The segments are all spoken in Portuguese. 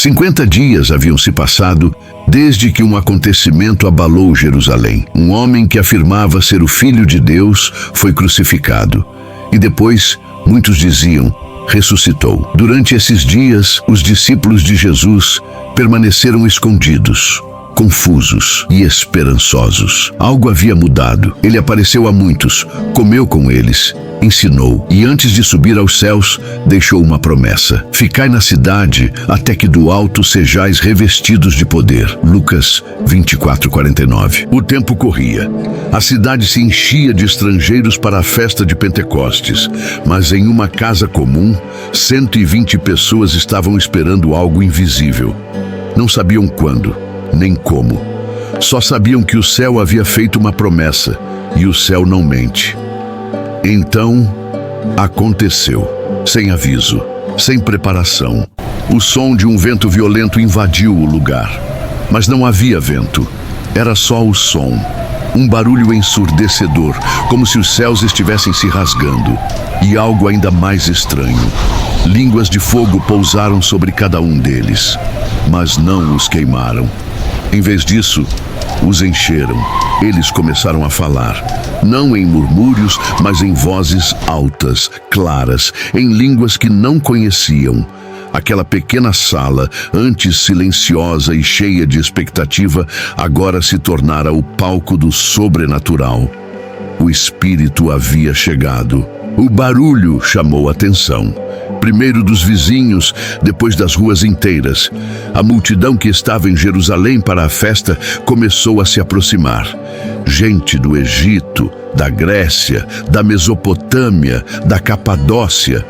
50 dias haviam se passado desde que um acontecimento abalou Jerusalém. Um homem que afirmava ser o Filho de Deus foi crucificado. E depois, muitos diziam, ressuscitou. Durante esses dias, os discípulos de Jesus permaneceram escondidos, confusos e esperançosos. Algo havia mudado. Ele apareceu a muitos, comeu com eles, ensinou e antes de subir aos céus, deixou uma promessa: ficai na cidade até que do alto sejais revestidos de poder. Lucas 24:49. O tempo corria. A cidade se enchia de estrangeiros para a festa de Pentecostes, mas em uma casa comum, 120 pessoas estavam esperando algo invisível. Não sabiam quando, nem como. Só sabiam que o céu havia feito uma promessa, e o céu não mente. Então, aconteceu, sem aviso, sem preparação. O som de um vento violento invadiu o lugar. Mas não havia vento, era só o som. Um barulho ensurdecedor, como se os céus estivessem se rasgando. E algo ainda mais estranho. Línguas de fogo pousaram sobre cada um deles, mas não os queimaram. Em vez disso, os encheram. Eles começaram a falar, não em murmúrios, mas em vozes altas, claras, em línguas que não conheciam. Aquela pequena sala, antes silenciosa e cheia de expectativa, agora se tornara o palco do sobrenatural. O Espírito havia chegado. O barulho chamou a atenção. Primeiro dos vizinhos, depois das ruas inteiras. A multidão que estava em Jerusalém para a festa começou a se aproximar. Gente do Egito, da Grécia, da Mesopotâmia, da Capadócia.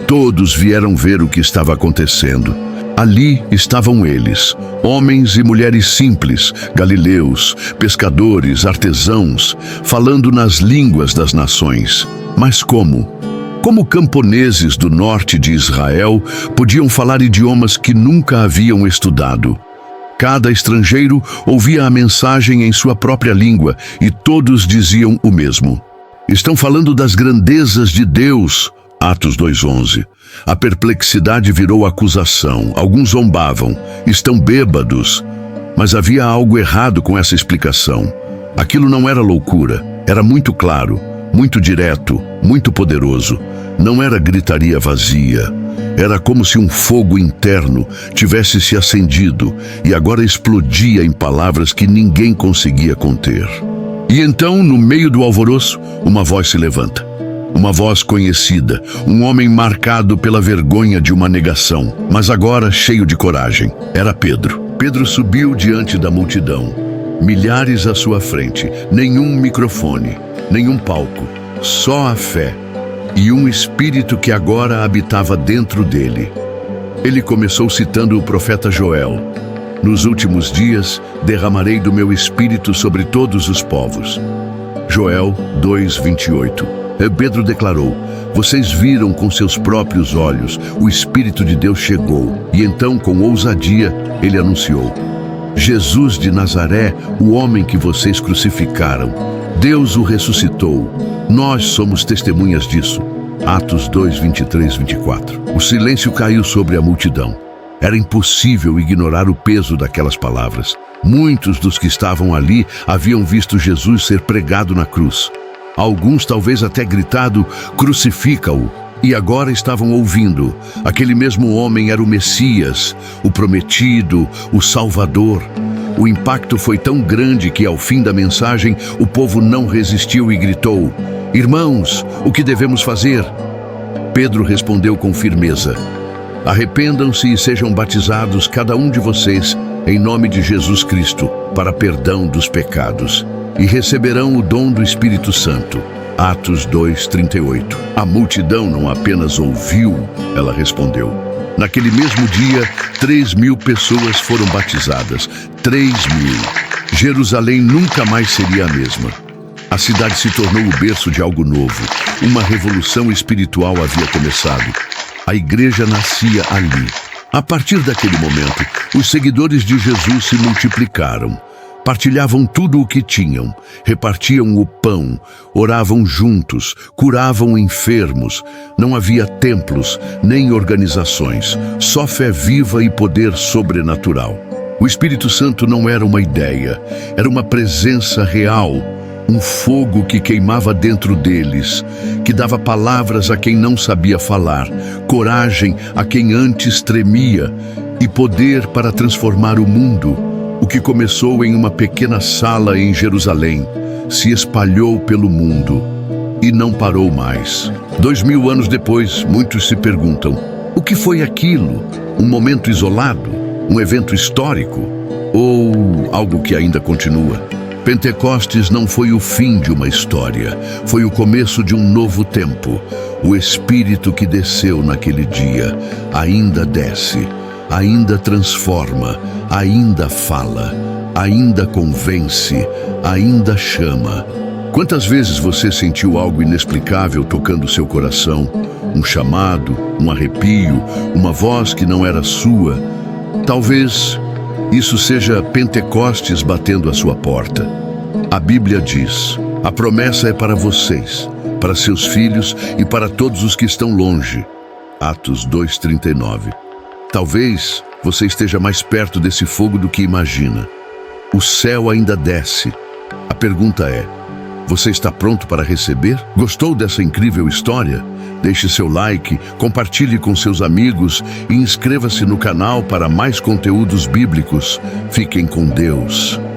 Todos vieram ver o que estava acontecendo. Ali estavam eles, homens e mulheres simples, galileus, pescadores, artesãos, falando nas línguas das nações. Mas como? Como camponeses do norte de Israel podiam falar idiomas que nunca haviam estudado? Cada estrangeiro ouvia a mensagem em sua própria língua e todos diziam o mesmo. Estão falando das grandezas de Deus. Atos 2:11. A perplexidade virou acusação. Alguns zombavam. Estão bêbados. Mas havia algo errado com essa explicação. Aquilo não era loucura. Era muito claro, muito direto, muito poderoso. Não era gritaria vazia. Era como se um fogo interno tivesse se acendido e agora explodia em palavras que ninguém conseguia conter. E então, no meio do alvoroço, uma voz se levanta. Uma voz conhecida, um homem marcado pela vergonha de uma negação, mas agora cheio de coragem. Era Pedro. Pedro subiu diante da multidão. Milhares à sua frente, nenhum microfone, nenhum palco, só a fé e um espírito que agora habitava dentro dele. Ele começou citando o profeta Joel. Nos últimos dias, derramarei do meu espírito sobre todos os povos. Joel 2:28. Pedro declarou, vocês viram com seus próprios olhos, o Espírito de Deus chegou. E então, com ousadia, ele anunciou, Jesus de Nazaré, o homem que vocês crucificaram. Deus o ressuscitou. Nós somos testemunhas disso. Atos 2:23-24. O silêncio caiu sobre a multidão. Era impossível ignorar o peso daquelas palavras. Muitos dos que estavam ali haviam visto Jesus ser pregado na cruz. Alguns talvez até gritado, crucifica-o. E agora estavam ouvindo. Aquele mesmo homem era o Messias, o prometido, o Salvador. O impacto foi tão grande que ao fim da mensagem o povo não resistiu e gritou, irmãos, o que devemos fazer? Pedro respondeu com firmeza, arrependam-se e sejam batizados cada um de vocês em nome de Jesus Cristo para perdão dos pecados e receberão o dom do Espírito Santo. Atos 2:38. A multidão não apenas ouviu, ela respondeu. Naquele mesmo dia, 3.000 pessoas foram batizadas. 3.000. Jerusalém nunca mais seria a mesma. A cidade se tornou o berço de algo novo. Uma revolução espiritual havia começado. A igreja nascia ali. A partir daquele momento, os seguidores de Jesus se multiplicaram. Partilhavam tudo o que tinham, repartiam o pão, oravam juntos, curavam enfermos. Não havia templos nem organizações, só fé viva e poder sobrenatural. O Espírito Santo não era uma ideia, era uma presença real, um fogo que queimava dentro deles, que dava palavras a quem não sabia falar, coragem a quem antes tremia e poder para transformar o mundo. O que começou em uma pequena sala em Jerusalém se espalhou pelo mundo e não parou mais. 2000 anos depois, muitos se perguntam: o que foi aquilo? Um momento isolado? Um evento histórico? Ou algo que ainda continua? Pentecostes não foi o fim de uma história, foi o começo de um novo tempo. O Espírito que desceu naquele dia ainda desce, ainda transforma, ainda fala, ainda convence, ainda chama. Quantas vezes você sentiu algo inexplicável tocando seu coração? Um chamado, um arrepio, uma voz que não era sua? Talvez isso seja Pentecostes batendo à sua porta. A Bíblia diz: a promessa é para vocês, para seus filhos e para todos os que estão longe. Atos 2:39. Talvez você esteja mais perto desse fogo do que imagina. O céu ainda desce. A pergunta é: você está pronto para receber? Gostou dessa incrível história? Deixe seu like, compartilhe com seus amigos e inscreva-se no canal para mais conteúdos bíblicos. Fiquem com Deus.